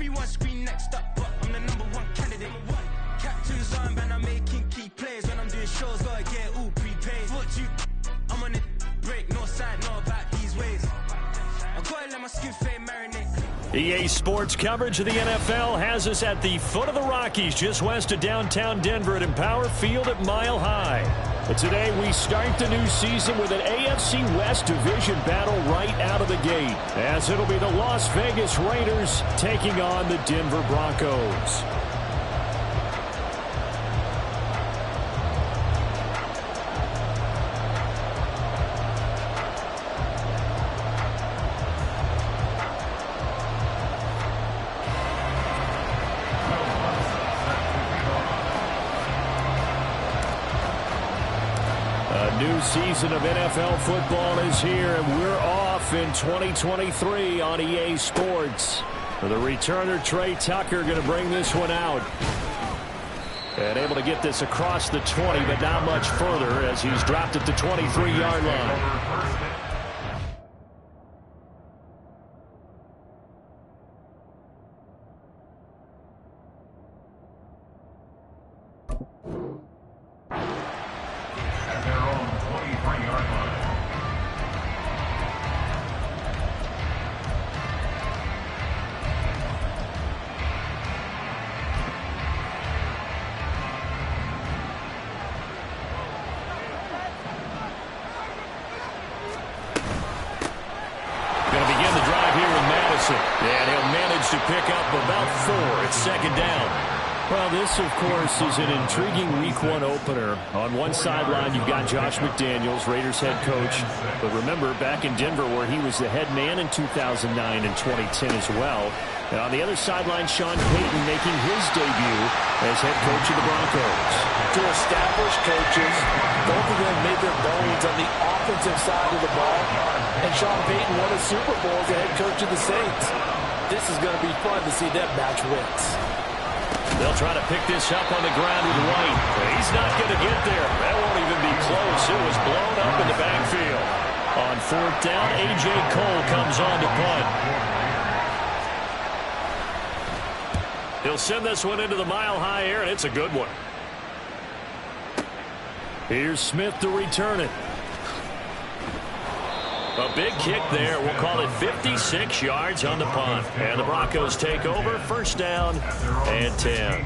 Everyone scream next up, but I'm the #1 candidate. Captain's armband, I'm making key plays. When I'm doing shows, gotta get it all prepaid. What you, I'm on it, break, no side, know about these ways. I gotta let my skin fade marinate. EA Sports coverage of the NFL has us at the foot of the Rockies, just west of downtown Denver at Empower Field at Mile High. But today we start the new season with an AFC West division battle right out of the gate, as it'll be the Las Vegas Raiders taking on the Denver Broncos. New season of NFL football is here, and we're off in 2023 on EA Sports. For the returner, Trey Tucker, going to bring this one out. And able to get this across the 20, but not much further as he's dropped at the 23-yard line. And he'll manage to pick up about 4 at second down. Well, this, of course, is an intriguing Week 1 opener. On one sideline, you've got Josh McDaniels, Raiders head coach. But remember, back in Denver where he was the head man in 2009 and 2010 as well. And on the other sideline, Sean Payton making his debut as head coach of the Broncos. Two established coaches. Both of them made their bones on the offensive side of the ball. And Sean Payton won a Super Bowl as the head coach of the Saints. This is going to be fun to see them match wits. They'll try to pick this up on the ground with White. He's not going to get there. That won't even be close. It was blown up in the backfield. On 4th down, A.J. Cole comes on to punt. He'll send this one into the mile-high air, and it's a good one. Here's Smith to return it. A big kick there. We'll call it 56 yards on the punt. And the Broncos take over. First down and 10.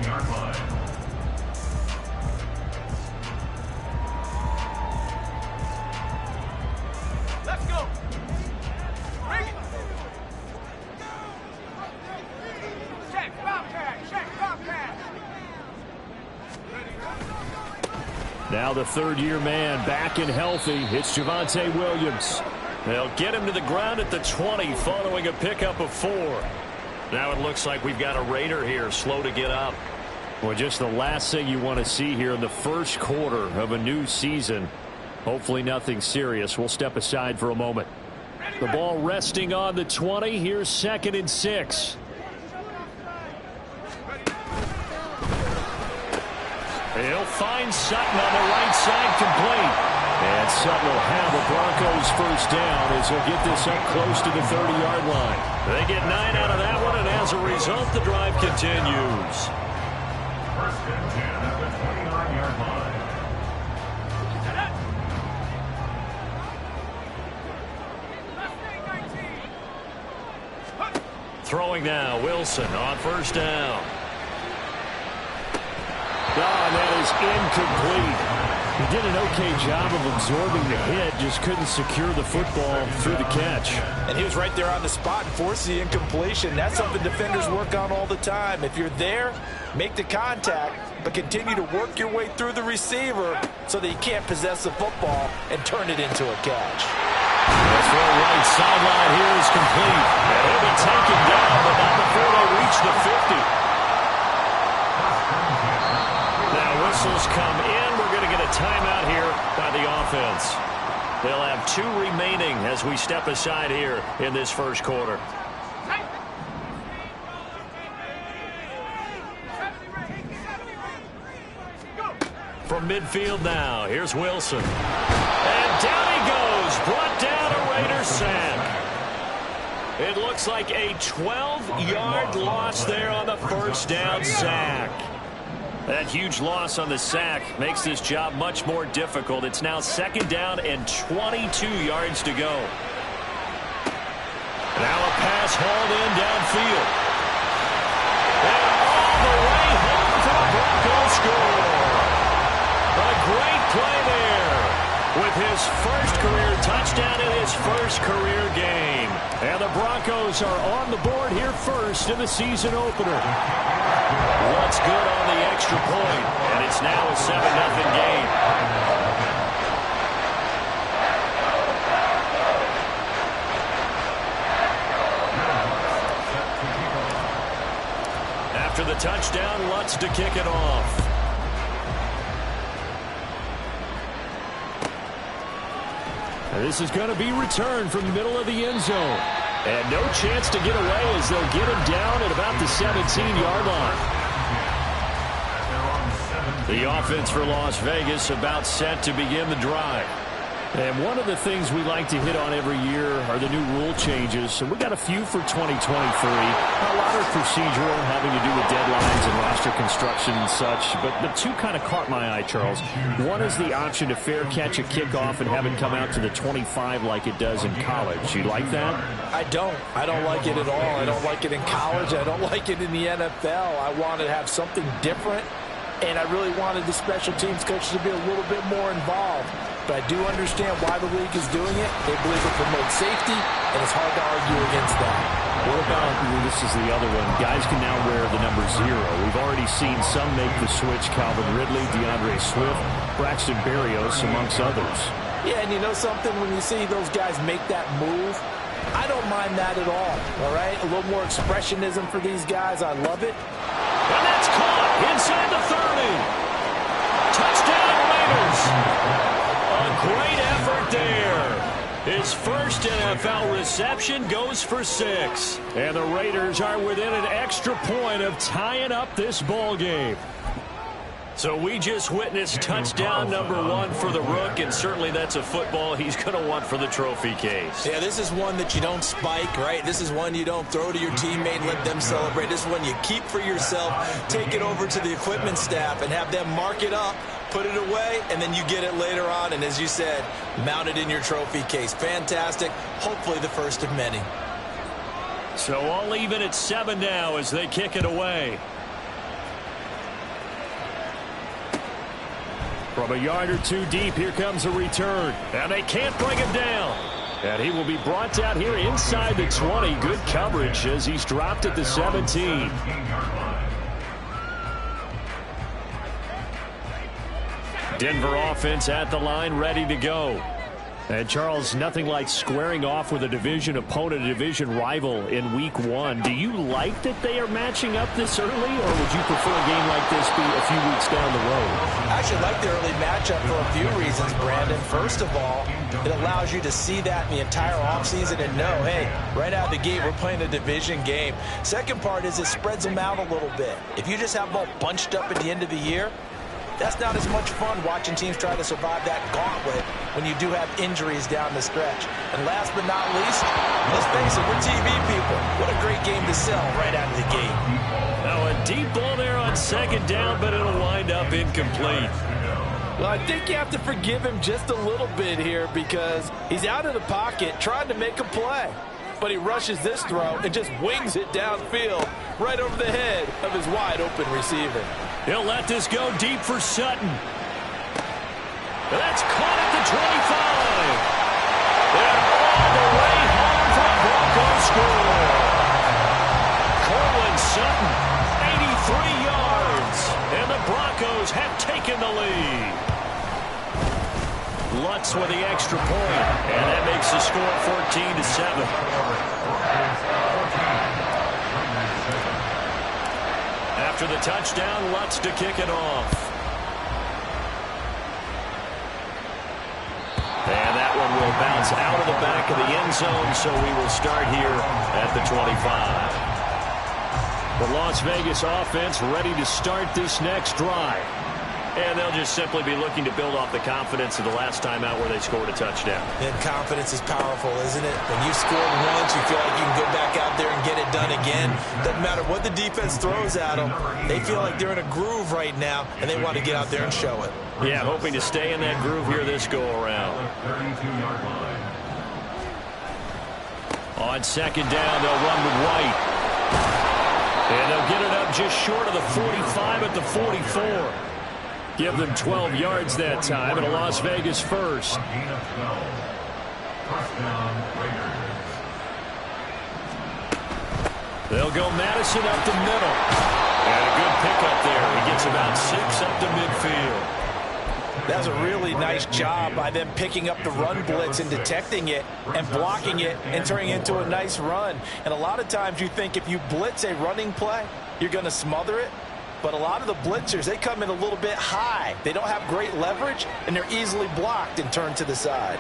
Let's go. Bring it. Check, Bobcat. Now the third-year man back and healthy. It's Javonte Williams. They'll get him to the ground at the 20 following a pickup of 4. Now it looks like we've got a Raider here slow to get up. Well, just the last thing you want to see here in the first quarter of a new season. Hopefully nothing serious. We'll step aside for a moment. The ball resting on the 20. Here's 2nd and 6. He'll find Sutton on the right side complete. And Sutton will have the Broncos first down as he'll get this up close to the 30-yard line. They get 9 out of that one, and as a result, the drive continues. First and 10 at the 29-yard line. Throwing now, Wilson on first down. And that is incomplete. He did an okay job of absorbing the hit, just couldn't secure the football through the catch. And he was right there on the spot and forced the incompletion. That's something defenders work on all the time. If you're there, make the contact, but continue to work your way through the receiver so that you can't possess the football and turn it into a catch. The throw right sideline here is complete. And he'll be taken down, but not before they reach the 50. Now whistles come in. We're going to get a timeout here by the offense. They'll have 2 remaining as we step aside here in this first quarter. From midfield now, here's Wilson. And down he goes. Brought down a Raiders sack. It looks like a 12-yard loss there on the first down sack. That huge loss on the sack makes this job much more difficult. It's now 2nd down and 22 yards to go. Now a pass hauled in downfield. And all the way home for the Broncos score. A great play there with his first career touchdown in his first career game. And the Broncos are on the board here first in the season opener. What's good on the extra point, and it's now a 7-0 game. After the touchdown, Lutz to kick it off. This is going to be returned from the middle of the end zone. And no chance to get away as they'll get him down at about the 17-yard line. The offense for Las Vegas about set to begin the drive. And one of the things we like to hit on every year are the new rule changes. So we got a few for 2023. A lot are procedural, having to do with deadlines and roster construction and such. But the two kind of caught my eye, Charles. One is the option to fair catch a kickoff and have it come out to the 25 like it does in college. You like that? I don't. I don't like it at all. I don't like it in college. I don't like it in the NFL. I want to have something different. And I really wanted the special teams coaches to be a little bit more involved. But I do understand why the league is doing it. They believe it promotes safety, and it's hard to argue against that. What about, this is the other one, guys can now wear the number 0. We've already seen some make the switch, Calvin Ridley, DeAndre Swift, Braxton Berrios, amongst others. Yeah, and you know something? When you see those guys make that move, I don't mind that at all right? A little more expressionism for these guys. I love it. And that's caught inside the 30. Touchdown, Raiders. A great effort there. His first NFL reception goes for 6. And the Raiders are within an extra point of tying up this ball game. So we just witnessed touchdown number 1 for the Rook, and certainly that's a football he's going to want for the trophy case. Yeah, this is one that you don't spike, right? This is one you don't throw to your teammate and let them celebrate. This is one you keep for yourself, take it over to the equipment staff and have them mark it up, put it away, and then you get it later on. And as you said, mount it in your trophy case. Fantastic. Hopefully the first of many. So all even at 7 now as they kick it away. From a yard or 2 deep, here comes a return. And they can't bring him down. And he will be brought down here inside the 20. Good coverage as he's dropped at the 17. Denver offense at the line, ready to go. And, Charles, nothing like squaring off with a division opponent, a division rival in Week 1. Do you like that they are matching up this early, or would you prefer a game like this be a few weeks down the road? I actually like the early matchup for a few reasons, Brandon. First of all, it allows you to see that in the entire offseason and know, hey, right out of the gate, we're playing a division game. Second part is it spreads them out a little bit. If you just have them all bunched up at the end of the year, that's not as much fun watching teams try to survive that gauntlet when you do have injuries down the stretch. And last but not least, let's face it, we're TV people. What a great game to sell right out of the gate. Now a deep ball there on 2nd down, but it'll wind up incomplete. Well, I think you have to forgive him just a little bit here because he's out of the pocket trying to make a play. But he rushes this throw and just wings it downfield right over the head of his wide-open receiver. He'll let this go deep for Sutton. That's caught at the 25. And all the way home for the Broncos score. Cortland Sutton, 83 yards. And the Broncos have taken the lead. Lutz with the extra point. And that makes the score 14-7. After the touchdown, Lutz to kick it off. And that one will bounce out of the back of the end zone, so we will start here at the 25. The Las Vegas offense ready to start this next drive. And they'll just simply be looking to build off the confidence of the last time out where they scored a touchdown. And confidence is powerful, isn't it? When you've scored once, you feel like you can go back out there and get it done again. Doesn't matter what the defense throws at them. They feel like they're in a groove right now, and they want to get out there and show it. Yeah, hoping to stay in that groove here this go-around. On second down, they'll run with White. And they'll get it up just short of the 45 at the 44. Give them 12 yards that time, and a Las Vegas first. They'll go Madison up the middle. And a good pickup there. He gets about 6 up to midfield. That was a really nice job by them picking up the run blitz and detecting it and blocking it and turning it into a nice run. And a lot of times you think if you blitz a running play, you're going to smother it. But a lot of the blitzers, they come in a little bit high. They don't have great leverage, and they're easily blocked and turned to the side.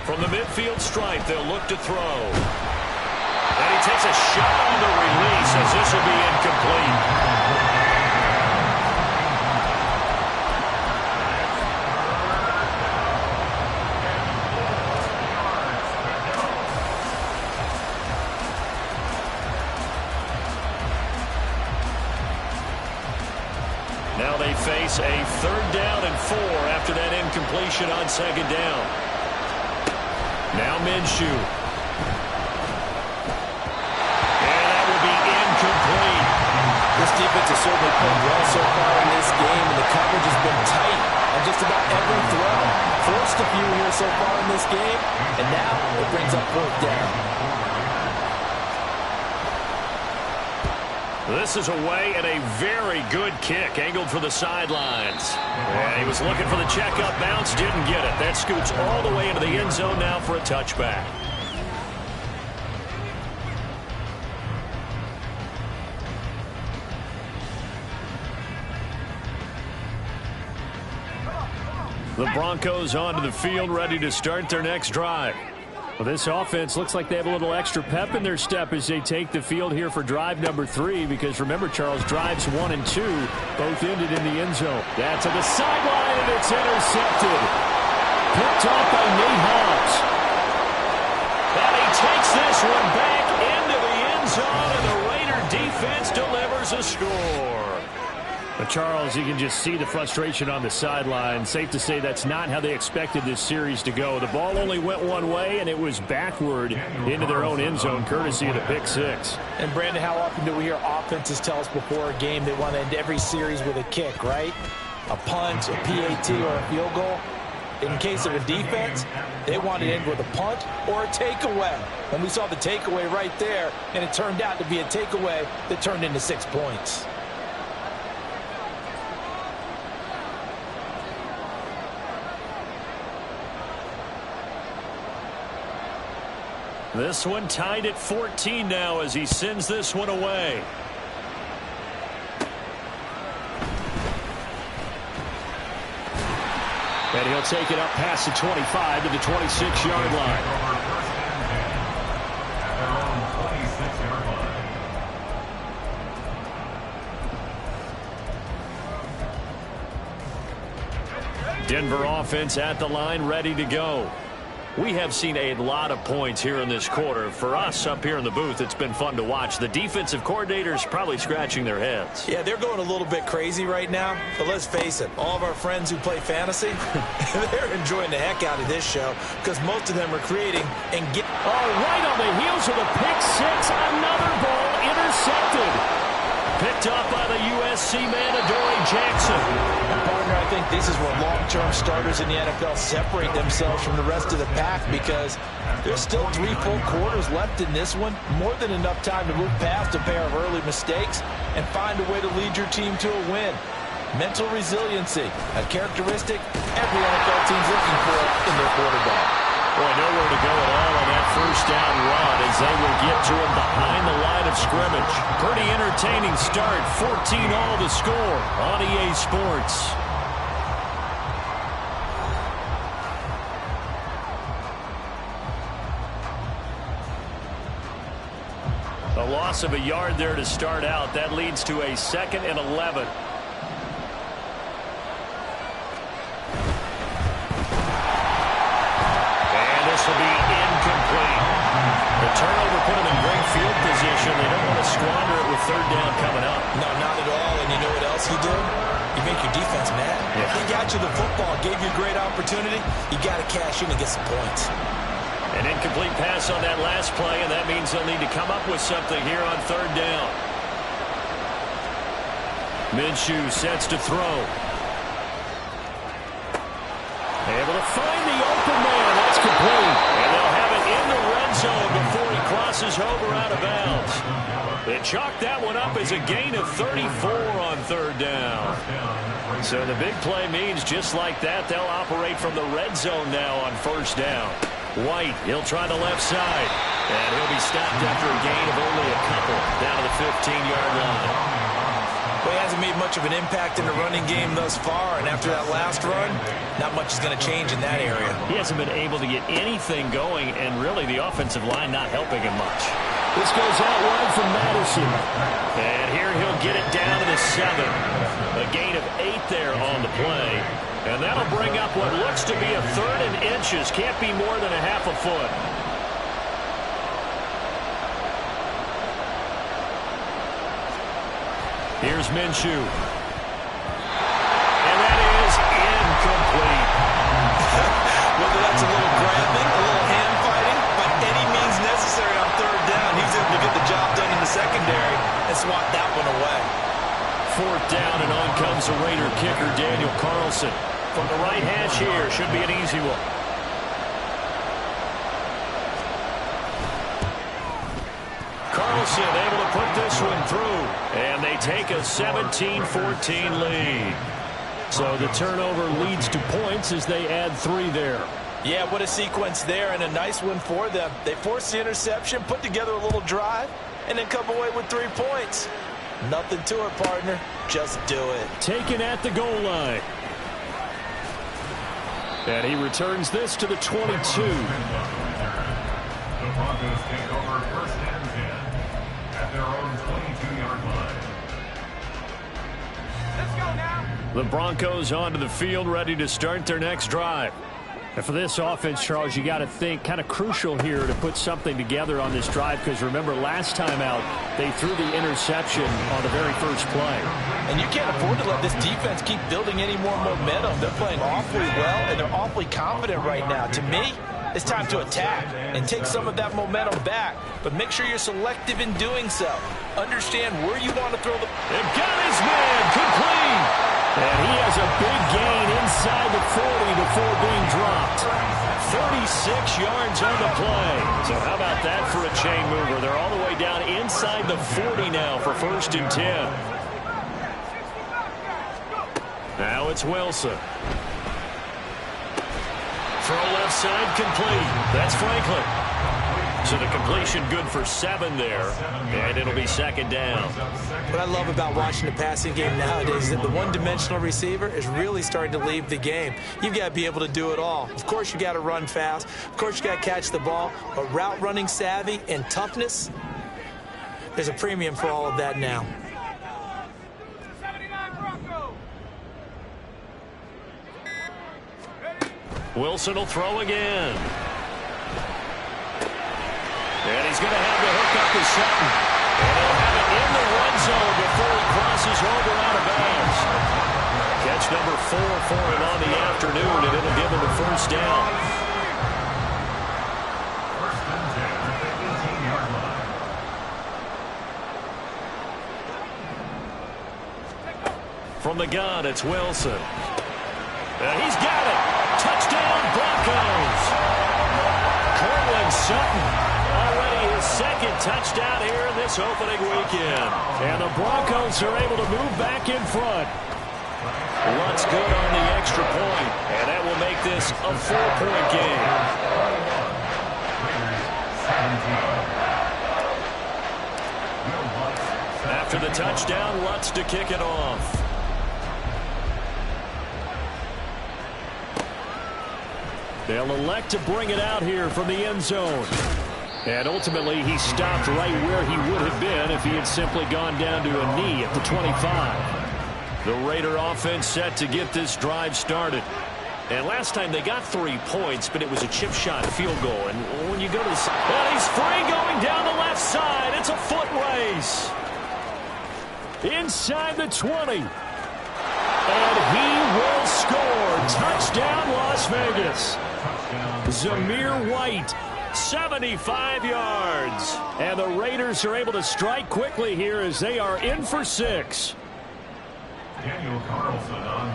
From the midfield stripe, they'll look to throw. And he takes a shot on the release as this will be incomplete. Now they face a 3rd down and 4 after that incompletion on second down. Now Minshew. And that will be incomplete. This defense has certainly played well so far in this game, and the coverage has been tight on just about every throw. Forced a few here so far in this game, and now it brings up 4th down. This is away and a very good kick, angled for the sidelines. And he was looking for the checkup bounce, didn't get it. That scoots all the way into the end zone now for a touchback. The Broncos onto the field, ready to start their next drive. Well, this offense looks like they have a little extra pep in their step as they take the field here for drive number 3, because remember, Charles, drives 1 and 2 both ended in the end zone. That's to the sideline, and it's intercepted. Picked off by Nate Hobbs. And he takes this one back into the end zone, and the Raider defense delivers a score. But Charles, you can just see the frustration on the sideline. Safe to say that's not how they expected this series to go. The ball only went one way, and it was backward into their own end zone, courtesy of the pick 6. And, Brandon, how often do we hear offenses tell us before a game they want to end every series with a kick, right? A punt, a PAT, or a field goal. In case of a defense, they want to end with a punt or a takeaway. And we saw the takeaway right there, and it turned out to be a takeaway that turned into 6 points. This one tied at 14 now as he sends this one away. And he'll take it up past the 25 to the 26-yard line. Denver offense at the line, ready to go. We have seen a lot of points here in this quarter. For us up here in the booth, it's been fun to watch. The defensive coordinators probably scratching their heads. Yeah, they're going a little bit crazy right now. But let's face it, all of our friends who play fantasy, they're enjoying the heck out of this show because most of them are creating and get. Oh, right on the heels of the pick 6. Another ball intercepted. Picked off by the USC man, Adoree Jackson. Partner, I think this is where long-term starters in the NFL separate themselves from the rest of the pack because there's still 3 full quarters left in this one. More than enough time to move past a pair of early mistakes and find a way to lead your team to a win. Mental resiliency, a characteristic every NFL team's looking for in their quarterback. Boy, nowhere to go at all on that first down run as they will get to him behind the line of scrimmage. Pretty entertaining start. 14-all the score on EA Sports. A loss of a yard there to start out. That leads to a 2nd and 11. make your defense mad. Yeah. They got you the football, gave you a great opportunity. You got to cash in and get some points. An incomplete pass on that last play, and that means they'll need to come up with something here on third down. Minshew sets to throw. Able to find the open man. That's complete. And they'll have it in the red zone before he crosses over out of bounds. They chalked that one up as a gain of 34 on third down. So the big play means just like that, they'll operate from the red zone now on first down. White, he'll try the left side. And he'll be stopped after a gain of only a couple down to the 15-yard line. Well, he hasn't made much of an impact in the running game thus far, and after that last run, not much is going to change in that area. He hasn't been able to get anything going, and really the offensive line not helping him much. This goes out wide from Madison. And here he'll get it down to the 7. A gain of 8 there on the play. And that'll bring up what looks to be a 3rd and inches. Can't be more than a half a foot. Here's Minshew. And that is incomplete. Whether that's a little grabbing, a little hand fighting, by any means necessary on third down, he's able to get the job done in the secondary and swat that one away. 4th down, and on comes the Raider kicker, Daniel Carlson. From the right hash here, should be an easy one. Carlson able to put this one through, and they take a 17-14 lead. So the turnover leads to points as they add 3 there. Yeah, what a sequence there, and a nice one for them. They forced the interception, put together a little drive, and then come away with 3 points. Nothing to it, partner. Just do it. Taken at the goal line. And he returns this to the 22. The Broncos take over 1st and 10 at their own 22-yard line. Let's go now. The Broncos onto the field, ready to start their next drive. And for this offense, Charles, you got to think kind of crucial here to put something together on this drive, because remember last time out they threw the interception on the very first play. And you can't afford to let this defense keep building any more momentum. They're playing awfully well, and they're awfully confident right now. To me, it's time to attack and take some of that momentum back, but make sure you're selective in doing so. Understand where you want to throw the... They've got his man complete. And he has a big gain inside the 40 before being dropped. 36 yards on the play. So how about that for a chain mover? They're all the way down inside the 40 now for 1st and 10. Now it's Wilson. Throw left side complete. That's Franklin. So the completion good for 7 there, and it'll be 2nd down. What I love about watching the passing game nowadays is that the one-dimensional receiver is really starting to leave the game. You've got to be able to do it all. Of course, you got to run fast. Of course, you got to catch the ball. But route running savvy and toughness, there's a premium for all of that now. 79 Broncos. Wilson will throw again. And he's going to have the hook up to Sutton. And he'll have it in the red zone before he crosses over out of bounds. Catch number 4 for him on the afternoon, and it'll give him the 1st down. 1st and 10 at the 18-yard line. From the gun, it's Wilson. And he's got it. Touchdown, Broncos. Cortland Sutton. Already his 2nd touchdown here in this opening weekend. And the Broncos are able to move back in front. Lutz good on the extra point, and that will make this a 4-point game. After the touchdown, Lutz to kick it off. They'll elect to bring it out here from the end zone. And ultimately, he stopped right where he would have been if he had simply gone down to a knee at the 25. The Raider offense set to get this drive started. And last time they got 3 points, but it was a chip shot field goal. And when you go to the side, and he's free going down the left side. It's a foot race. Inside the 20. And he will score. Touchdown, Las Vegas. Zamir White, 75 yards. And the Raiders are able to strike quickly here as they are in for 6.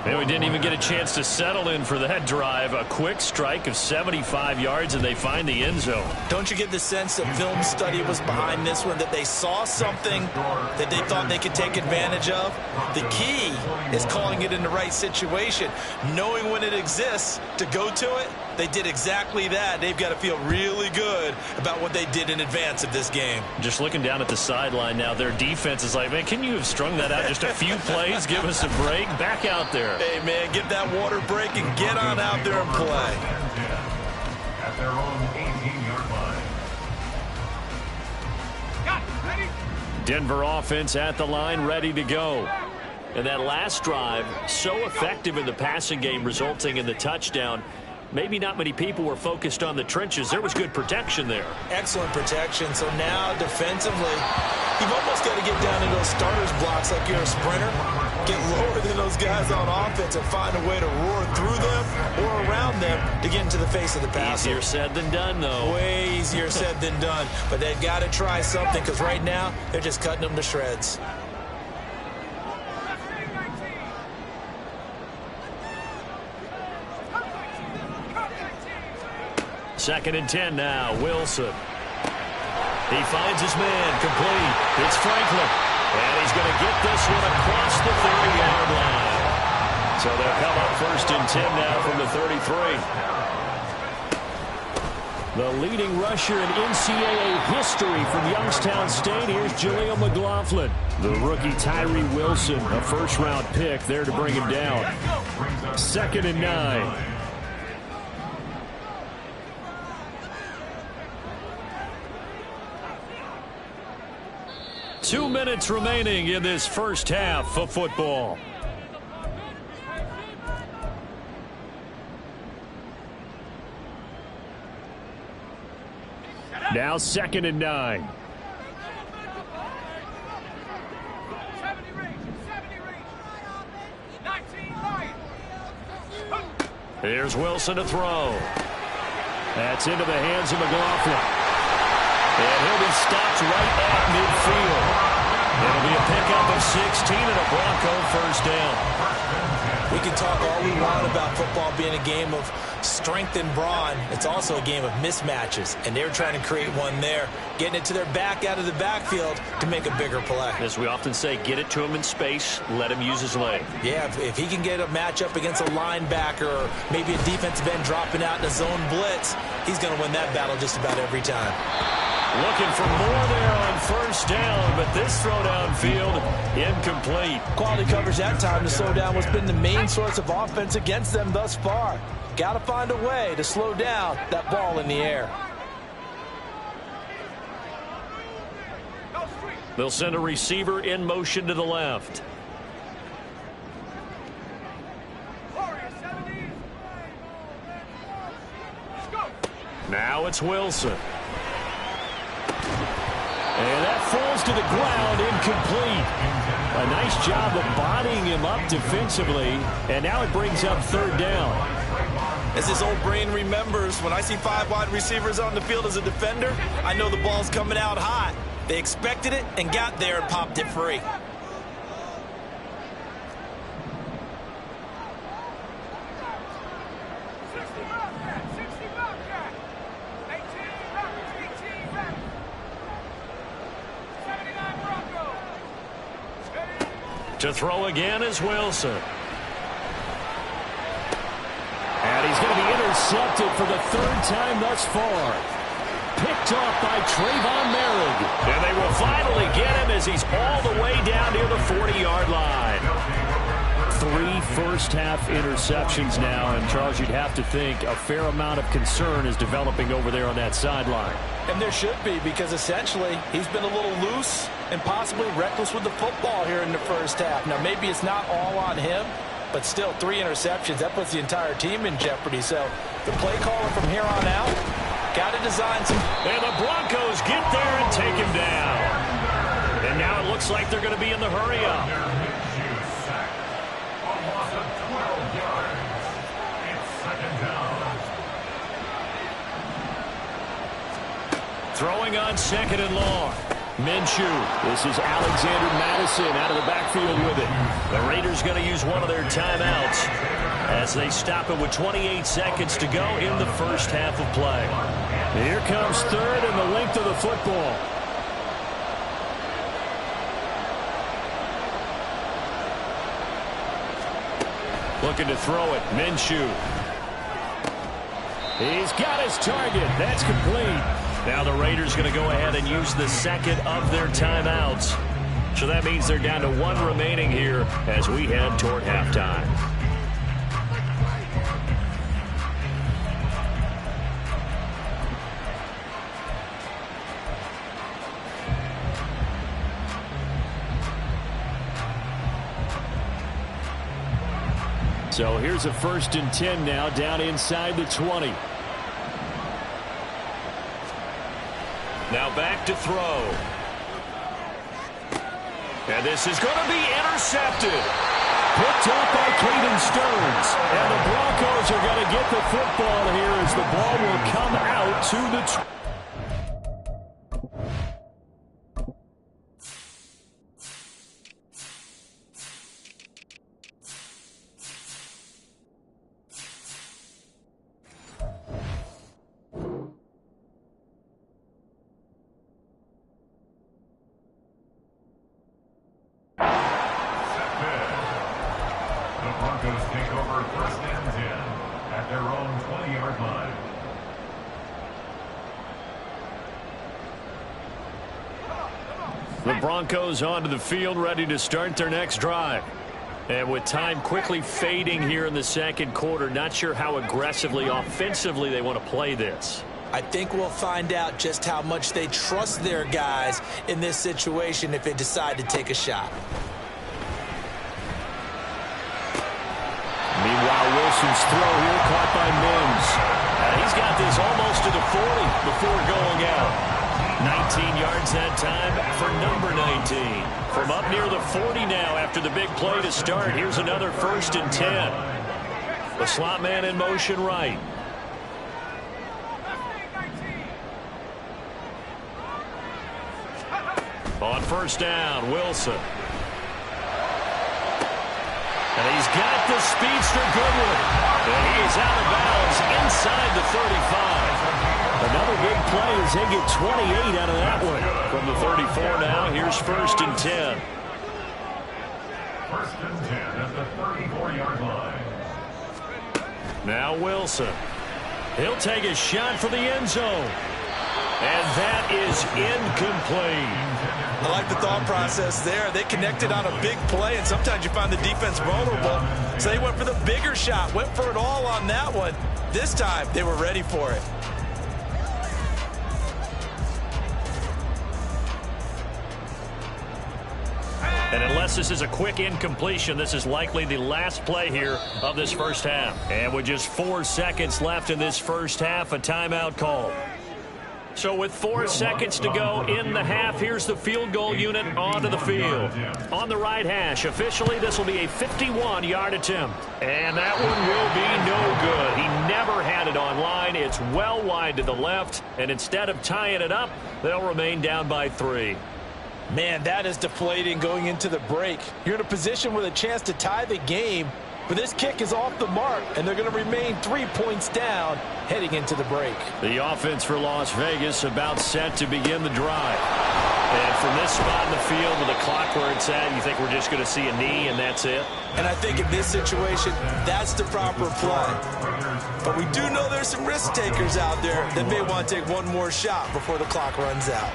And we didn't even get a chance to settle in for that drive. A quick strike of 75 yards, and they find the end zone. Don't you get the sense that film study was behind this one, that they saw something that they thought they could take advantage of? The key is calling it in the right situation, knowing when it exists to go to it. They did exactly that. They've got to feel really good about what they did in advance of this game. Just looking down at the sideline now, their defense is like, man, can you have strung that out just a few plays? Give us a break. Back out there. Hey, man, get that water break and get on out there and play. At their own 18-yard line. Denver offense at the line, ready to go. And that last drive, so effective in the passing game, resulting in the touchdown. Maybe not many people were focused on the trenches. There was good protection there. Excellent protection. So now defensively, you've almost got to get down in those starters blocks like you're a sprinter. Get lower than those guys on offense and find a way to roar through them or around them to get into the face of the passer. Easier said than done, though. Way easier said than done. But they've got to try something because right now they're just cutting them to shreds. Second and 10 now. Wilson. He finds his man. Complete. It's Franklin. And he's going to get this one across the 30-yard line. So they'll come up first and 10 now from the 33. The leading rusher in NCAA history from Youngstown State. Here's Jaleel McLaughlin. The rookie Tyree Wilson, a first-round pick there to bring him down. Second and 9. 2 minutes remaining in this first half of football. Now second and 9. Here's Wilson to throw. That's into the hands of McLaughlin. And he'll be stopped right at midfield. It'll be a pickup of 16 and a Bronco first down. We can talk all we want about football being a game of strength and brawn. It's also a game of mismatches, and they're trying to create one there, getting it to their back out of the backfield to make a bigger play. As we often say, get it to him in space, let him use his leg. Yeah, if he can get a matchup against a linebacker or maybe a defensive end dropping out in a zone blitz, he's going to win that battle just about every time. Looking for more there on first down, but this throw downfield incomplete. Quality coverage that time to slow down what's been the main source of offense against them thus far. Got to find a way to slow down that ball in the air. They'll send a receiver in motion to the left. Now it's Wilson. And that falls to the ground, incomplete. A nice job of bodying him up defensively, and now it brings up third down. As his old brain remembers, when I see 5 wide receivers on the field as a defender, I know the ball's coming out hot. They expected it and got there and popped it free. To throw again is Wilson. And he's going to be intercepted for the third time thus far. Picked off by Trayvon Merrick. And they will finally get him as he's all the way down near the 40-yard line. 3 first-half interceptions now, and Charles, you'd have to think a fair amount of concern is developing over there on that sideline. And there should be, because essentially he's been a little loose and possibly reckless with the football here in the first half. Now, maybe it's not all on him, but still 3 interceptions. That puts the entire team in jeopardy. So the play caller from here on out got to design some. And the Broncos get there and take him down. And now it looks like they're going to be in the hurry-up. Throwing on 2nd and long. Minshew. This is Alexander Madison out of the backfield with it. The Raiders going to use one of their timeouts as they stop it with 28 seconds to go in the first half of play. Here comes 3rd and the length of the football. Looking to throw it. Minshew. He's got his target. That's complete. Now the Raiders going to go ahead and use the 2nd of their timeouts. So that means they're down to 1 remaining here as we head toward halftime. So here's a 1st and 10 now down inside the 20. Now back to throw. And this is going to be intercepted. Picked up by Caden Stearns. And the Broncos are going to get the football here as the ball will come out to the Broncos take over 1st and 10 at their own 20-yard line. The Broncos onto the field, ready to start their next drive. And with time quickly fading here in the 2nd quarter, not sure how aggressively, offensively they want to play this. I think we'll find out just how much they trust their guys in this situation if they decide to take a shot. Meanwhile, Wilson's throw here caught by Mims. He's got this almost to the 40 before going out. 19 yards that time for number 19. From up near the 40 now after the big play to start. Here's another 1st and 10. The slot man in motion right. On 1st down, Wilson. And he's got the speedster Goodwin. And he is out of bounds inside the 35. Another big play as they get 28 out of that one. From the 34 now, here's 1st and 10. 1st and 10 at the 34-yard line. Now Wilson. He'll take a shot for the end zone. And that is incomplete. I like the thought process there. They connected on a big play, and sometimes you find the defense vulnerable. So they went for the bigger shot, went for it all on that one. This time, they were ready for it. And unless this is a quick incompletion, this is likely the last play here of this first half. And with just 4 seconds left in this first half, a timeout call. So with 4 seconds to go in the half, here's the field goal unit onto the field. On the right hash, officially this will be a 51-yard attempt. And that one will be no good. He never had it on line. It's well wide to the left. And instead of tying it up, they'll remain down by 3. Man, that is deflating going into the break. You're in a position with a chance to tie the game, but this kick is off the mark, and they're going to remain 3 points down heading into the break. The offense for Las Vegas about set to begin the drive. And from this spot in the field with the clock where it's at, you think we're just going to see a knee and that's it? And I think in this situation, that's the proper play. But we do know there's some risk takers out there that may want to take one more shot before the clock runs out.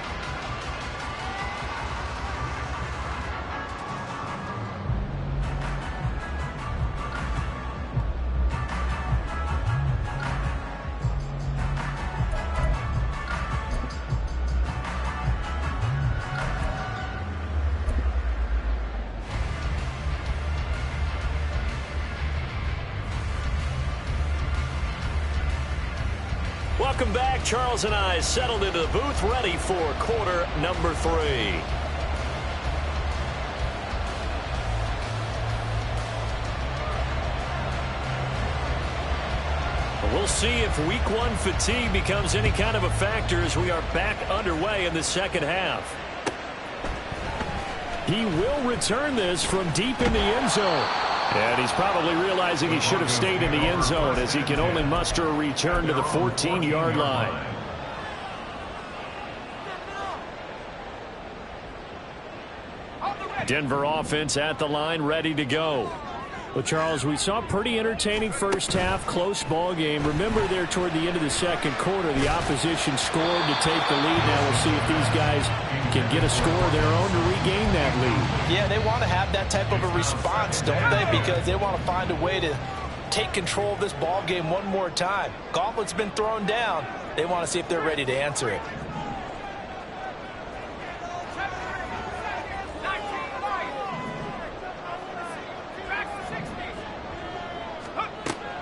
Welcome back. Charles and I settled into the booth, ready for quarter number 3. We'll We'll see if week one fatigue becomes any kind of a factor as we are back underway in the second half. He will return this from deep in the end zone. And he's probably realizing he should have stayed in the end zone as he can only muster a return to the 14-yard line. Denver offense at the line, ready to go. Well, Charles, we saw a pretty entertaining first half, close ball game. Remember there toward the end of the second quarter, the opposition scored to take the lead. Now we'll see if these guys can get a score of their own to regain that lead. Yeah, they want to have that type of a response, don't they? Because they want to find a way to take control of this ball game one more time. Gauntlet's been thrown down. They want to see if they're ready to answer it.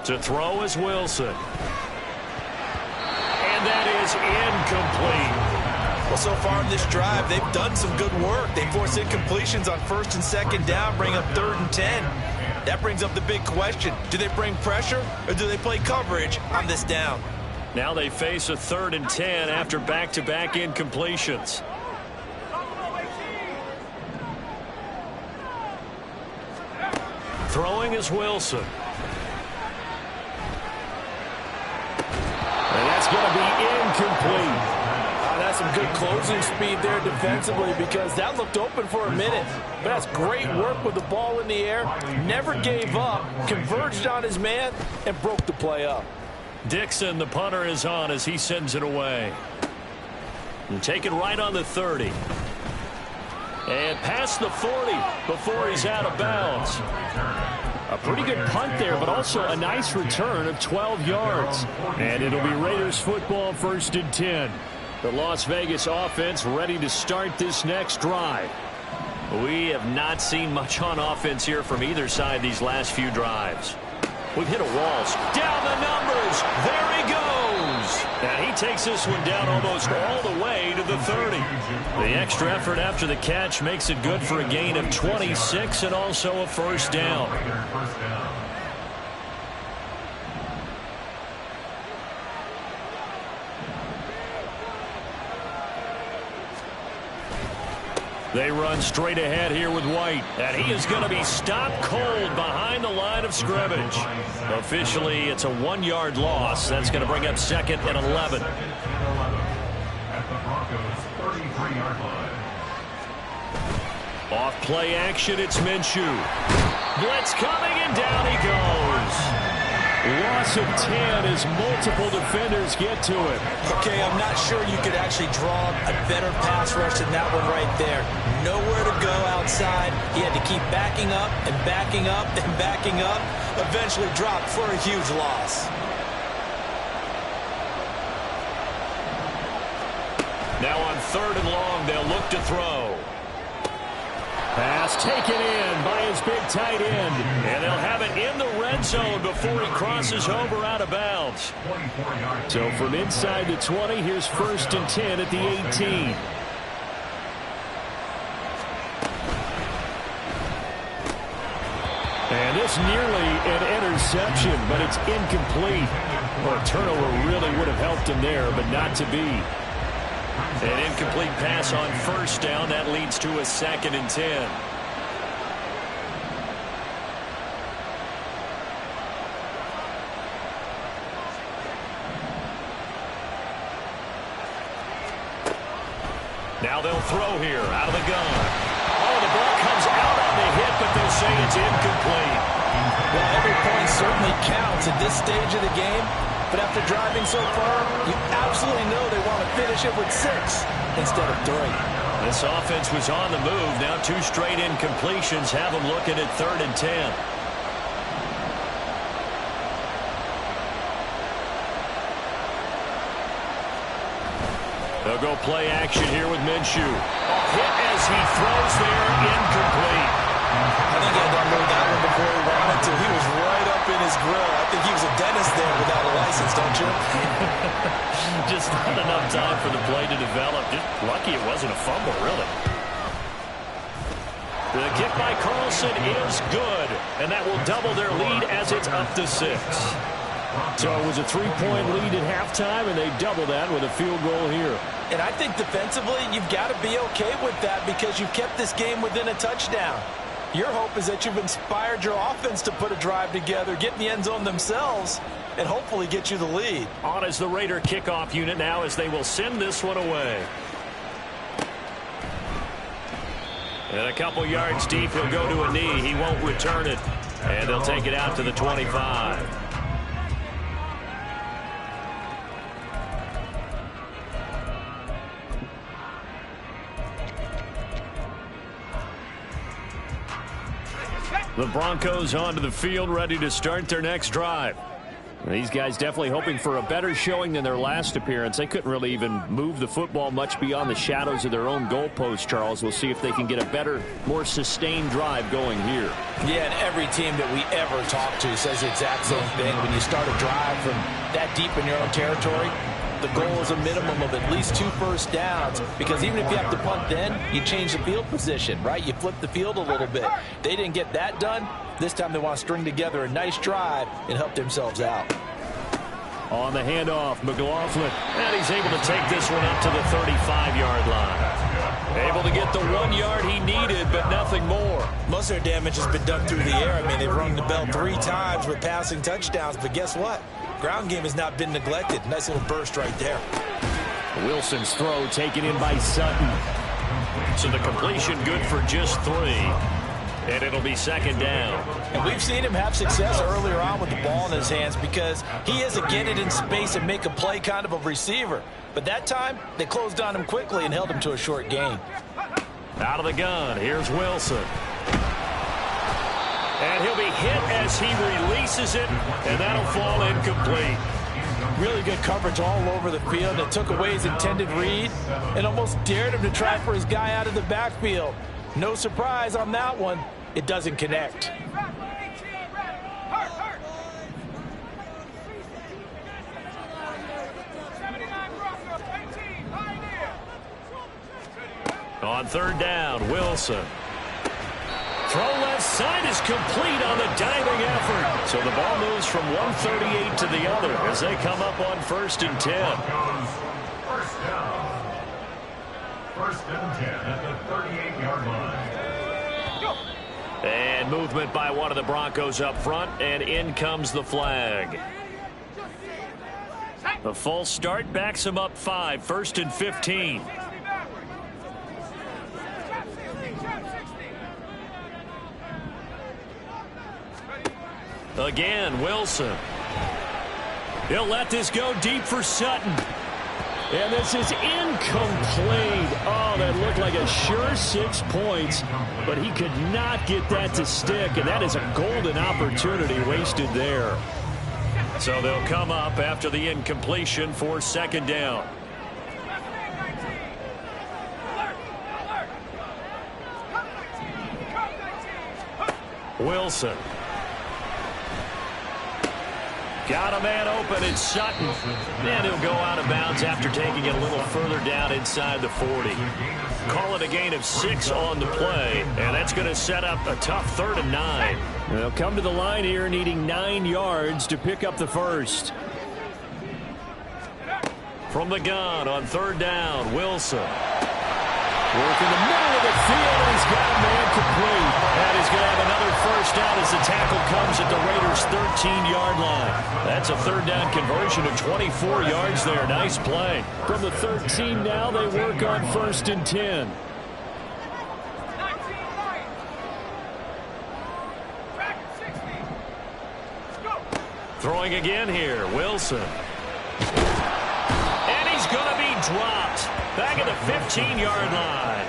To throw is Wilson. And that is incomplete. Well, so far in this drive, they've done some good work. They force incompletions on first and second down, bring up 3rd and 10. That brings up the big question. Do they bring pressure or do they play coverage on this down? Now they face a 3rd and 10 after back-to-back incompletions. Throwing is Wilson. And that's going to be incomplete. That's some good closing speed there defensively because that looked open for a minute. But that's great work with the ball in the air. Never gave up, converged on his man, and broke the play up. Dixon, the punter, is on as he sends it away. And take it right on the 30. And past the 40 before he's out of bounds. A pretty good punt there, but also a nice return of 12 yards. And it'll be Raiders football 1st and 10. The Las Vegas offense ready to start this next drive. We have not seen much on offense here from either side these last few drives. We've hit a wall. Down the numbers. There he goes. And he takes this one down almost all the way to the 30. The extra effort after the catch makes it good for a gain of 26 and also a first down. They run straight ahead here with White, and he is going to be stopped cold behind the line of scrimmage. Officially, it's a 1-yard loss. That's going to bring up 2nd and 11. At the Broncos' 33-yard line. Off play action, it's Minshew. Blitz coming, and down he goes. Loss of 10 as multiple defenders get to it. Okay, I'm not sure you could actually draw a better pass rush than that one right there. Nowhere to go outside. He had to keep backing up and backing up and backing up. Eventually dropped for a huge loss. Now on 3rd and long, they'll look to throw. Pass taken in by his big tight end. And they'll have it in the red zone before he crosses over out of bounds. So from inside the 20, here's 1st and 10 at the 18. And this nearly an interception, but it's incomplete. Well, a turnover really would have helped him there, but not to be. An incomplete pass on 1st down. That leads to a 2nd and 10. Now they'll throw here out of the gun. Oh, the ball comes out on the hit, but they'll say it's incomplete. Well, every point certainly counts at this stage of the game. But after driving so far, you absolutely know they want to finish it with 6 instead of 3. This offense was on the move. Now 2 straight incompletions have them looking at 3rd and 10. They'll go play action here with Minshew. Hit as he throws there, incomplete. I think he had to unload that one before he wanted to. He was right up in his grill. I think he was a dentist there without a license, don't you? Just not enough time for the play to develop. Just lucky it wasn't a fumble, really. The kick by Carlson is good, and that will double their lead as it's up to 6. So it was a 3-point lead at halftime, and they double that with a field goal here. And I think defensively, you've got to be okay with that because you've kept this game within a touchdown. Your hope is that you've inspired your offense to put a drive together, get in the end zone themselves, and hopefully get you the lead. On as the Raider kickoff unit now as they will send this one away. And a couple yards deep, he'll go to a knee. He won't return it. And they'll take it out to the 25. The Broncos onto the field, ready to start their next drive. These guys definitely hoping for a better showing than their last appearance. They couldn't really even move the football much beyond the shadows of their own goalpost, Charles. We'll see if they can get a better, more sustained drive going here. Yeah, and every team that we ever talk to says the exact same thing. When you start a drive from that deep in your own territory, the goal is a minimum of at least 2 first downs, because even if you have to punt then, you change the field position, right? You flip the field a little bit. They didn't get that done. This time they want to string together a nice drive and help themselves out. On the handoff, McLaughlin, and he's able to take this one up to the 35-yard line. Able to get the 1 yard he needed, but nothing more. Most of their damage has been done through the air. I mean, they've rung the bell 3 times with passing touchdowns, but guess what? Ground game has not been neglected. Nice little burst right there. Wilson's throw taken in by Sutton. So the completion good for just 3. And it'll be second down. And we've seen him have success earlier on with the ball in his hands because he is a get it in space and make a play kind of a receiver. But that time, they closed on him quickly and held him to a short gain. Out of the gun, here's Wilson. And he'll be hit as he releases it, and that'll fall incomplete. Really good coverage all over the field. It took away his intended read and almost dared him to try for his guy out of the backfield. No surprise on that one. It doesn't connect. On third down, Wilson. Throw left side is complete on the diving effort. So the ball moves from 138 to the other as they come up on 1st and 10. First down. 1st and 10 at the 38-yard line. And movement by one of the Broncos up front, and in comes the flag. The false start backs him up 5, 1st and 15. Again, Wilson. He'll let this go deep for Sutton. And this is incomplete. Oh, that looked like a sure 6 points, but he could not get that to stick, and that is a golden opportunity wasted there. So they'll come up after the incompletion for second down. Wilson. Got a man open, it's Sutton. And he'll go out of bounds after taking it a little further down inside the 40. Call it a gain of 6 on the play, and that's going to set up a tough 3rd and 9. They'll come to the line here needing 9 yards to pick up the first. From the gun on 3rd down, Wilson. Work in the middle of the field, and he's got a man complete. And he's going to have another first down as the tackle comes at the Raiders' 13-yard line. That's a 3rd down conversion of 24 yards there. Nice play. From the 13 now, they work on 1st and 10. Throwing again here, Wilson. And he's going to be dropped. Back at the 15-yard line.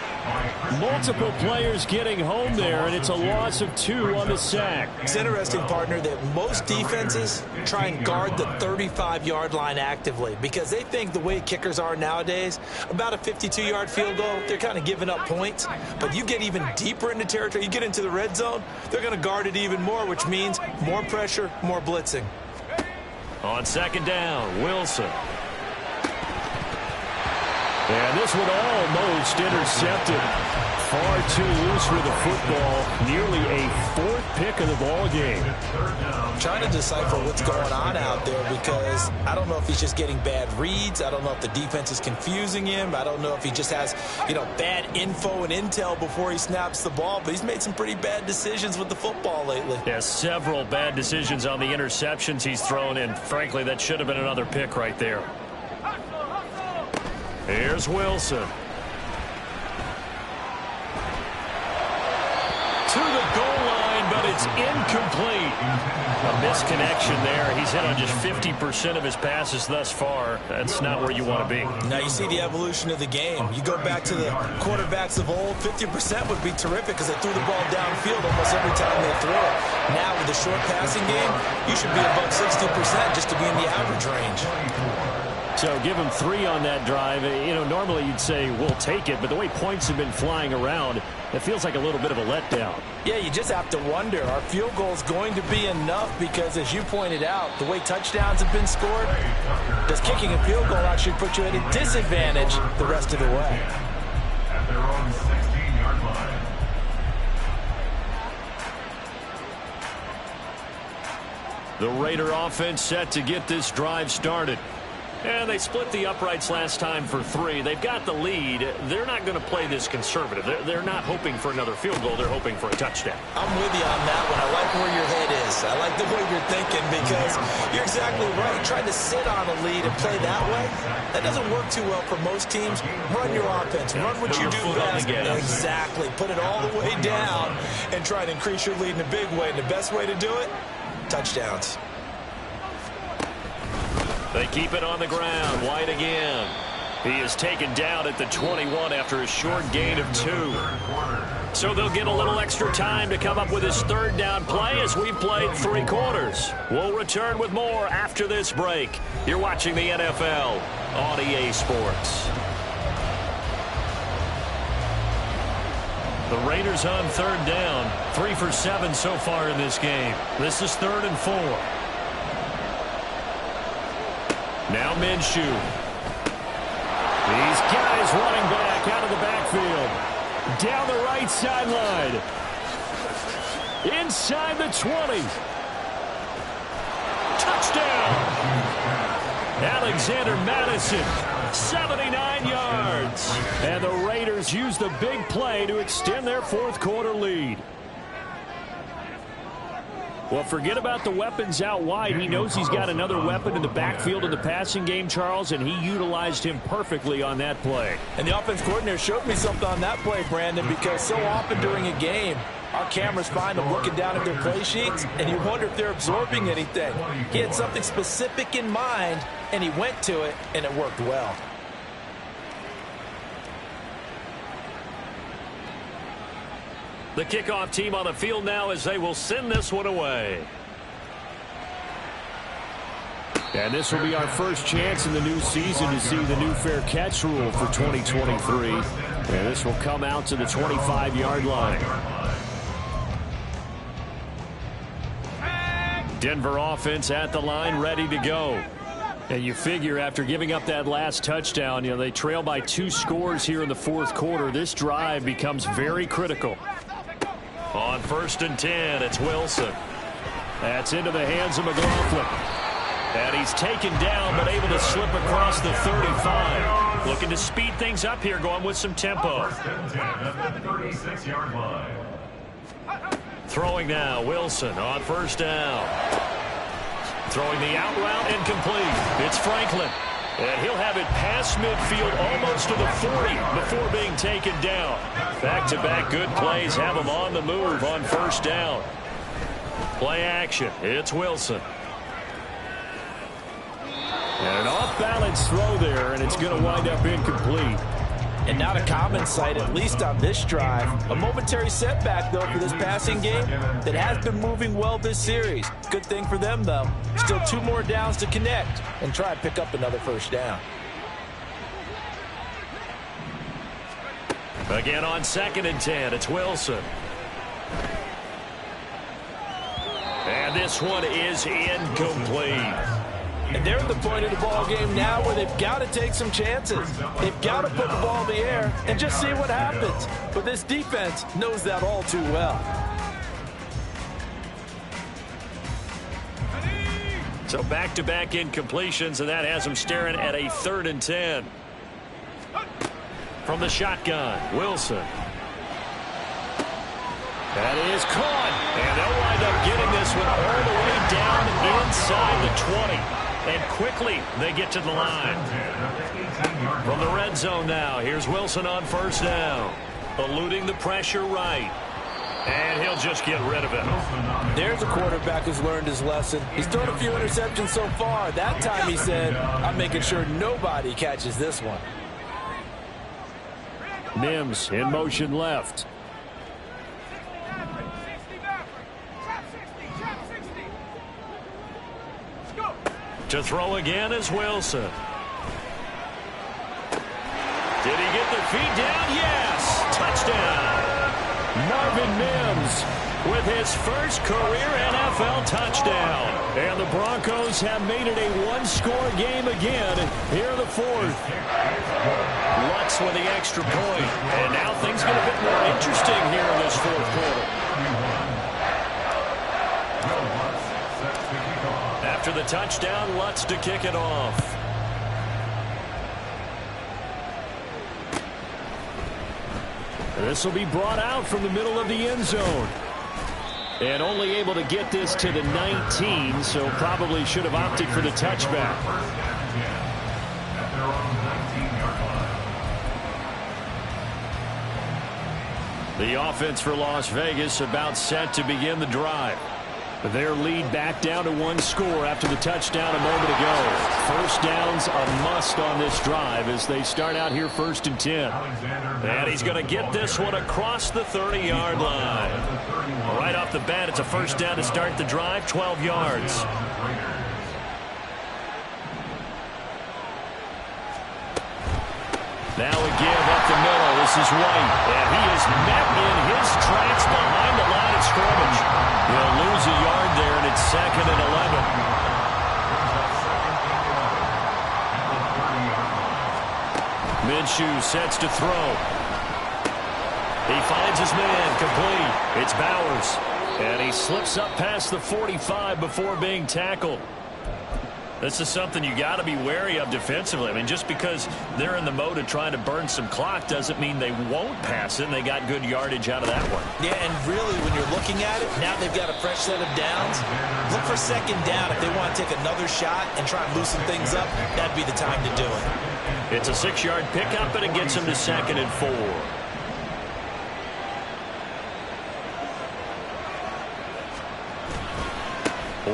Multiple players getting home there, and it's a loss of 2 on the sack. It's interesting, partner, that most defenses try and guard the 35-yard line actively because they think the way kickers are nowadays, about a 52-yard field goal, they're kind of giving up points. But you get even deeper into territory, you get into the red zone, they're going to guard it even more, which means more pressure, more blitzing. On second down, Wilson. And this one almost intercepted. far too loose with the football. Nearly a fourth pick of the ball game. I'm trying to decipher what's going on out there because I don't know if he's just getting bad reads. I don't know if the defense is confusing him. I don't know if he just has, bad info and intel before he snaps the ball. But he's made some pretty bad decisions with the football lately. Yeah, several bad decisions on the interceptions he's thrown in. Frankly, that should have been another pick right there. Here's Wilson. To the goal line, but it's incomplete. A misconnection there. He's hit on just 50% of his passes thus far. That's not where you want to be. Now you see the evolution of the game. You go back to the quarterbacks of old, 50% would be terrific because they threw the ball downfield almost every time they threw it. Now with the short passing game, you should be above 60% just to be in the average range. So give him 3 on that drive. Normally you'd say we'll take it, but the way points have been flying around, it feels like a little bit of a letdown. Yeah, you just have to wonder, are field goals going to be enough? Because as you pointed out, the way touchdowns have been scored, does kicking a field goal actually put you at a disadvantage the rest of the way? At their own 16-yard line. The Raider offense set to get this drive started. And they split the uprights last time for 3. They've got the lead. They're not going to play this conservative. They're not hoping for another field goal. They're hoping for a touchdown. I'm with you on that one. I like where your head is. I like the way you're thinking because you're exactly right. Trying to sit on a lead and play that way, that doesn't work too well for most teams. Run your offense. Run what you do best. Exactly. Put it all the way down and try to increase your lead in a big way. And the best way to do it, touchdowns. They keep it on the ground. White again. He is taken down at the 21 after a short gain of 2. So they'll get a little extra time to come up with his third down play as we've played 3 quarters. We'll return with more after this break. You're watching the NFL on EA Sports. The Raiders on third down. 3 for 7 so far in this game. This is 3rd and 4. Now Minshew. These guys running back out of the backfield. Down the right sideline. Inside the 20. Touchdown. Alexander Madison. 79 yards. And the Raiders use the big play to extend their 4th quarter lead. Well, forget about the weapons out wide. He knows he's got another weapon in the backfield in the passing game, Charles, and he utilized him perfectly on that play. And the offense coordinator showed me something on that play, Brandon, because so often during a game, our cameras find them looking down at their play sheets, and you wonder if they're absorbing anything. He had something specific in mind, and he went to it, and it worked well. The kickoff team on the field now as they will send this one away. And this will be our first chance in the new season to see the new fair catch rule for 2023. And this will come out to the 25-yard line. Denver offense at the line, ready to go. And you figure after giving up that last touchdown, they trail by 2 scores here in the 4th quarter. This drive becomes very critical. On 1st and 10, it's Wilson. That's into the hands of McLaughlin. And he's taken down, but able to slip across the 35. Looking to speed things up here, going with some tempo. 1st and 10 at the 36-yard line. Throwing now, Wilson on 1st down. Throwing the out route incomplete. It's Franklin. And he'll have it past midfield almost to the 40 before being taken down. Back-to-back good plays have him on the move on 1st down. Play action. It's Wilson. And an off-balance throw there, and it's going to wind up incomplete. And not a common sight, at least on this drive. A momentary setback, though, for this passing game that has been moving well this series. Good thing for them, though. Still 2 more downs to connect and try and pick up another 1st down. Again on 2nd and 10, it's Wilson. And this one is incomplete. And they're at the point of the ball game now where they've got to take some chances. They've got to put the ball in the air and just see what happens. But this defense knows that all too well. So back-to-back incompletions, and that has them staring at a 3rd and 10. From the shotgun, Wilson. That is caught, and they'll wind up getting this one all the way down inside the 20. And quickly, they get to the line. From the red zone now, here's Wilson on 1st down. Eluding the pressure right. And he'll just get rid of it. There's a quarterback who's learned his lesson. He's thrown a few interceptions so far. That time he said, I'm making sure nobody catches this one. Mims in motion left. To throw again is Wilson. Did he get the feet down? Yes! Touchdown! Marvin Mims with his first career NFL touchdown. And the Broncos have made it a one-score game again here in the 4th. Lutz with the extra point. And now things get a bit more interesting here in this 4th quarter. After the touchdown, Lutz to kick it off. This will be brought out from the middle of the end zone. And only able to get this to the 19, so probably should have opted for the touchback. The offense for Las Vegas about set to begin the drive. Their lead back down to 1 score after the touchdown a moment ago. 1st down's a must on this drive as they start out here 1st and 10. And he's going to get this one across the 30-yard line. Right off the bat, it's a 1st down to start the drive, 12 yards. Now again up the middle. This is White. And he is met in his tracks behind the line of scrimmage. He'll lose a yard there, and it's 2nd and 11. Minshew sets to throw. He finds his man, complete. It's Bowers. And he slips up past the 45 before being tackled. This is something you got to be wary of defensively. I mean, just because they're in the mode of trying to burn some clock doesn't mean they won't pass it, and they got good yardage out of that one. Yeah, and really, when you're looking at it, now they've got a fresh set of downs. Look for 2nd down. If they want to take another shot and try and loosen things up, that'd be the time to do it. It's a 6-yard pickup, and it gets them to 2nd and 4.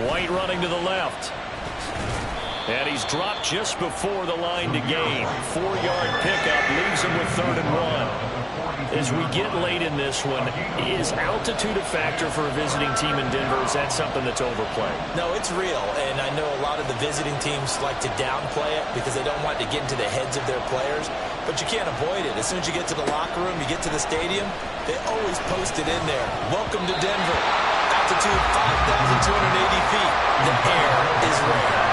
White running to the left. And he's dropped just before the line to gain. 4-yard pickup leaves him with 3rd and 1. As we get late in this one, is altitude a factor for a visiting team in Denver? Is that something that's overplayed? No, it's real. And I know a lot of the visiting teams like to downplay it because they don't want to get into the heads of their players. But you can't avoid it. As soon as you get to the locker room, you get to the stadium, they always post it in there. Welcome to Denver. Altitude 5,280 feet. The air is rare.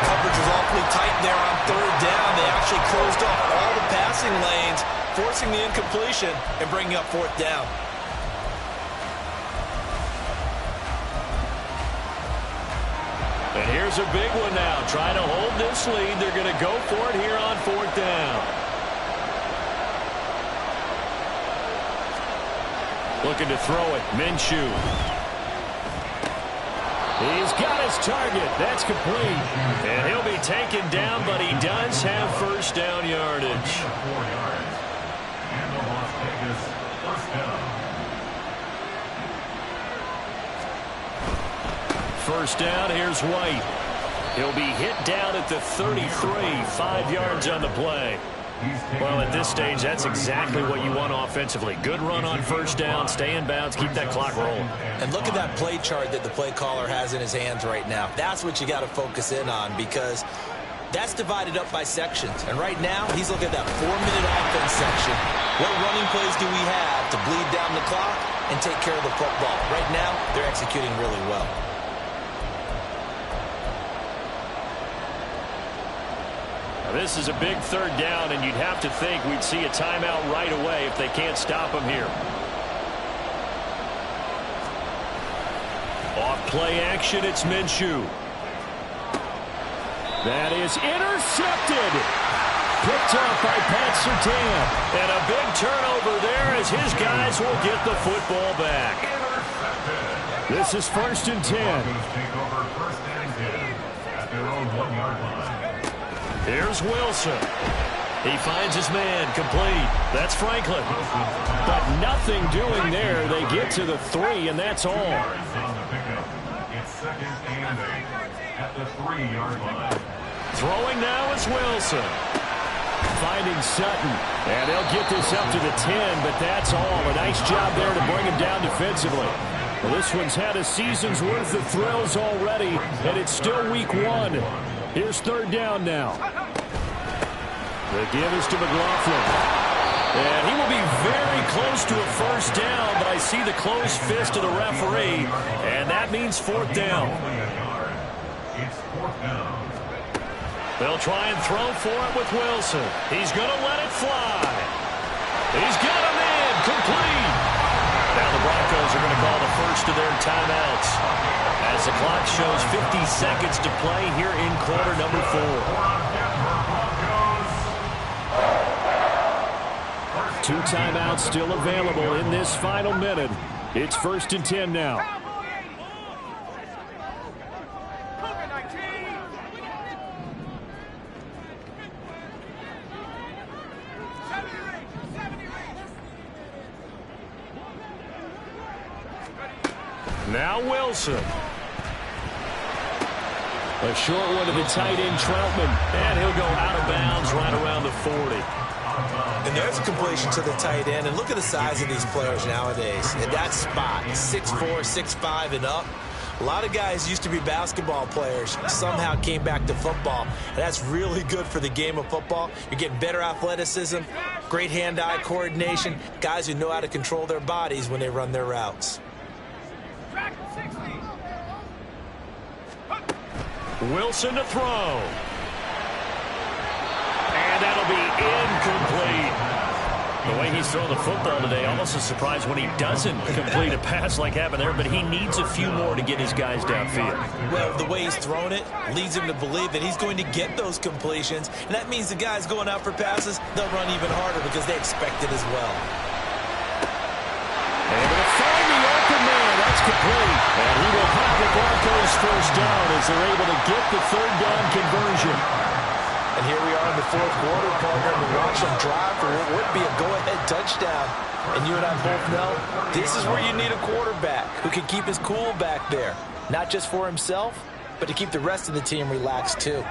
Coverage was awfully tight there on 3rd down. They actually closed off all the passing lanes, forcing the incompletion and bringing up 4th down. And here's a big one now. Trying to hold this lead. They're going to go for it here on 4th down. Looking to throw it. Minshew. He's got his target. That's complete. And he'll be taken down, but he does have 1st down yardage. 4 yards. And the Las Vegas 1st down. 1st down, here's White. He'll be hit down at the 33, 5 yards on the play. Well, at this stage, that's exactly what you want offensively. Good run on 1st down, stay in bounds, keep that clock rolling. And look at that play chart that the play caller has in his hands right now. That's what you got to focus in on because that's divided up by sections. And right now, he's looking at that 4-minute offense section. What running plays do we have to bleed down the clock and take care of the football? Right now, they're executing really well. This is a big third down, and you'd have to think we'd see a timeout right away if they can't stop him here. Off play action, it's Minshew. That is intercepted. Picked up by Pat Surtain. And a big turnover there as his guys will get the football back. This is 1st and 10. Here's Wilson. He finds his man, complete. That's Franklin. But nothing doing there. They get to the 3, and that's all. It's 2nd and 8 at the 3-yard line. Throwing now is Wilson. Finding Sutton. And they'll get this up to the 10, but that's all. A nice job there to bring him down defensively. Well, this one's had a season's worth of thrills already, and it's still week 1. Here's 3rd down now. The give is to McLaughlin. And he will be very close to a 1st down, but I see the closed fist of the referee, and that means 4th down. It's 4th down. They'll try and throw for it with Wilson. He's going to let it fly. He's got him in. Complete. Now the Broncos are going to call the first of their timeouts as the clock shows 50 seconds to play here in quarter number 4. 2 timeouts still available in this final minute. It's 1st and 10 now. Now Wilson. A short one to the tight end, Troutman. And he'll go out of bounds right around the 40. And there's a completion to the tight end. And look at the size of these players nowadays. In that spot, 6'4", 6'5", and up. A lot of guys used to be basketball players, somehow came back to football. And that's really good for the game of football. You're getting better athleticism, great hand-eye coordination, guys who know how to control their bodies when they run their routes. Wilson to throw. And that'll be incomplete. The way he's thrown the football today, almost a surprise when he doesn't complete a pass like happened there, but he needs a few more to get his guys downfield. Well, the way he's thrown it leads him to believe that he's going to get those completions, and that means the guys going out for passes, they'll run even harder because they expect it as well. Able to find the open man. That's complete. And he will have the Broncos 1st down as they're able to get the 3rd down conversion. And here we are in the 4th quarter, partner, and we watch them drive for what would be a go-ahead touchdown. And you and I both know this is where you need a quarterback who can keep his cool back there. Not just for himself, but to keep the rest of the team relaxed too.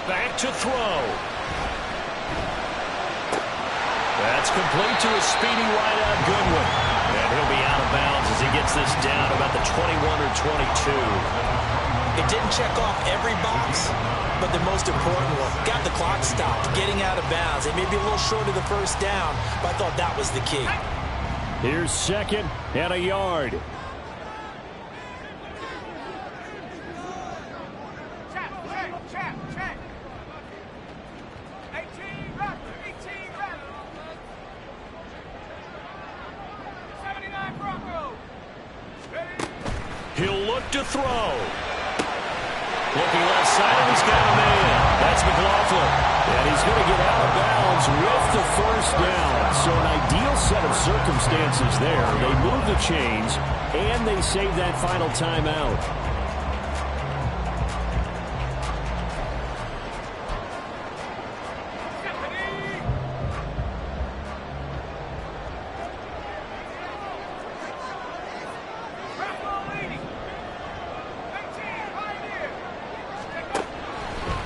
Back to throw. That's complete to a speedy wideout Goodwin. And he'll be out of bounds as he gets this down about the 21 or 22. It didn't check off every box, but the most important one, got the clock stopped, getting out of bounds. It may be a little short of the 1st down, but I thought that was the key. Here's 2nd and a yard. He'll look to throw. Looking left side, and he's got a man. That's McLaughlin. And he's going to get out of bounds with the 1st down. So an ideal set of circumstances there. They move the chains, and they save that final timeout.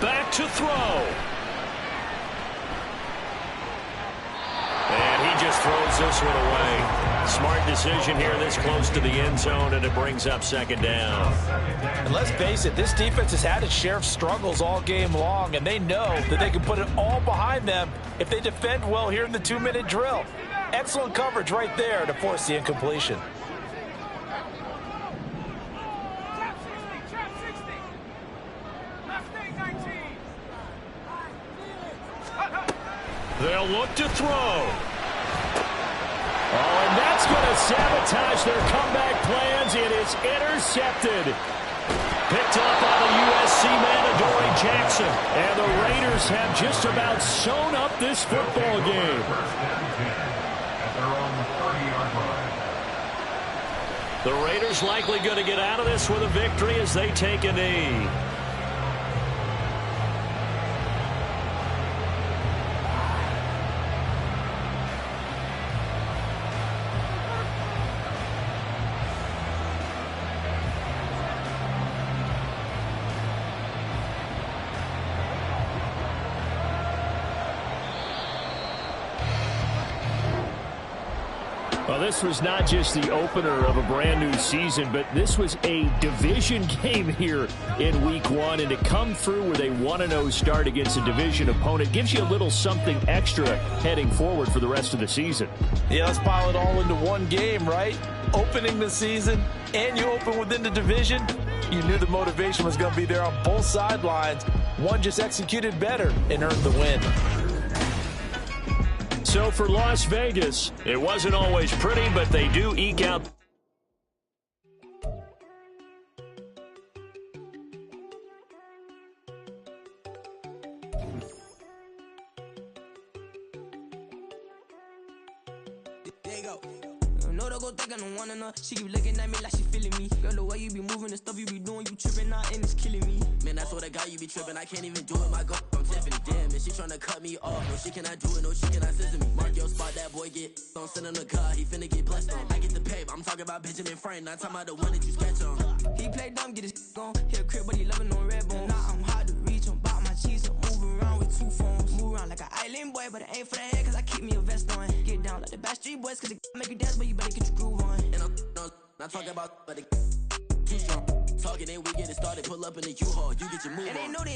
Back to throw. And he just throws this one away. Smart decision here this close to the end zone, and it brings up 2nd down. And let's face it, this defense has had its share of struggles all game long, and they know that they can put it all behind them if they defend well here in the 2-minute drill. Excellent coverage right there to force the incompletion. They'll look to throw. Oh, and that's going to sabotage their comeback plans. It is intercepted. Picked up by the USC man, Adoree Jackson. And the Raiders have just about sewn up this football game. First and 10 at their own 30-yard line. The Raiders likely going to get out of this with a victory as they take a knee. Well, this was not just the opener of a brand new season, but this was a division game here in week 1. And to come through with a 1-0 start against a division opponent gives you a little something extra heading forward for the rest of the season. Yeah, let's pile it all into one game, right? Opening the season, and you open within the division. You knew the motivation was going to be there on both sidelines. One just executed better and earned the win. So for Las Vegas, it wasn't always pretty, but they do eke out. There you go. No, don't go think I don't want enough. She keep looking at me like she feeling me. Girl, the way you be moving, the stuff you be doing, you tripping out and it's killing me. Man, that's what I got, you be tripping. I can't even do it, my girl. I'm Tiffany, damn, and she tryna cut me off. No, she cannot do it, no, she cannot scissor me. Mark your spot, that boy get don't send him a car, he finna get blessed on. I get the pay, I'm talking about Benjamin Franklin, not talking about the one that you sketch on. He play dumb, get his gone. Hit a crib, but he loving on red bone. Nah, I'm hard to reach, I'm bout my cheese, I'm moving around with 2 phones. Move around like an island boy, but it ain't for the head, cause I keep me a vest on. Get down like the Backstreet Boys, cause it make you dance, but you better get your groove on. And I'm not talking about, but it too strong. Talking, then we get it started, pull up in the U-Haul, you get your move on.